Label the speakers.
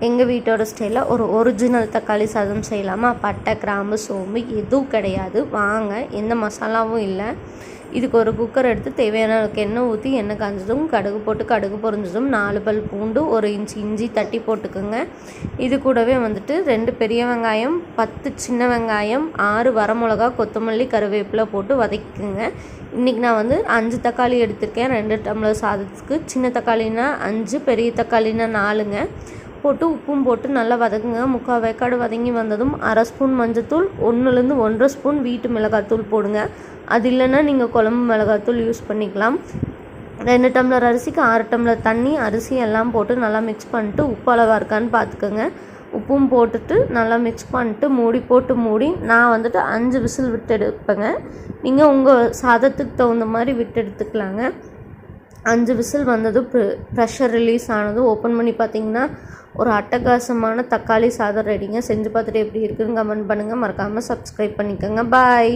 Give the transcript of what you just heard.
Speaker 1: எங்கள் வீட்டோட ஸ்டைலில் ஒரு ஒரிஜினல் தக்காளி சாதம் செய்யலாமா? பட்டை, கிராம்பு, சோம்பு எதுவும் கிடையாது. வாங்க, எந்த மசாலாவும் இல்லை. இதுக்கு ஒரு குக்கர் எடுத்து தேவையான அளவுக்கு எண்ணெய் ஊற்றி, எண்ணெய் காய்ஞ்சதும் கடுகு போட்டு, கடுகு பொரிஞ்சதும் 4 பல் பூண்டு, 1 இன்ச் இஞ்சி தட்டி போட்டுக்கோங்க. இது கூடவே 2 பெரிய வெங்காயம், 10 சின்ன வெங்காயம், 6 வரமிளகா, கொத்தமல்லி, கருவேப்பிலை போட்டு வதக்கிக்கோங்க. இன்றைக்கி நான் 5 தக்காளி எடுத்திருக்கேன். 2 டம்ளர் சாதத்துக்கு. சின்ன தக்காளினா 5, பெரிய தக்காளினா 4ங்க. போட்டு உப்பும் போட்டு நல்லா வதக்குங்க. 3/4 வேக்காடு வதங்கி வந்ததும் 1/2 ஸ்பூன் மஞ்சத்தூள், 1லேருந்து 1.5 ஸ்பூன் வீட்டு மிளகாத்தூள் போடுங்க. அது இல்லைன்னா நீங்கள் குழம்பு மிளகாத்தூள் யூஸ் பண்ணிக்கலாம். 2 டம்ளர் அரிசிக்கு 6 டம்ளர் தண்ணி, அரிசி எல்லாம் போட்டு நல்லா மிக்ஸ் பண்ணிட்டு உப்பு அளவாக இருக்கான்னு பார்த்துக்கோங்க. உப்பும் போட்டுட்டு நல்லா மிக்ஸ் பண்ணிட்டு மூடி நான் 5 விசில் விட்டு எடுப்பேங்க. நீங்கள் உங்கள் சாதத்துக்கு தகுந்த மாதிரி விட்டு எடுத்துக்கலாங்க. 5 விசில் வந்ததும் ப்ரெஷர் ரிலீஸ் ஆனதும் ஓப்பன் பண்ணி பார்த்தீங்கன்னா ஒரு அட்டகாசமான தக்காளி சாதம் ரெடிங்க. செஞ்சு பார்த்துட்டு எப்படி இருக்குதுன்னு கமெண்ட் பண்ணுங்கள். மறக்காமல் சப்ஸ்கிரைப் பண்ணிக்கோங்க. பாய்.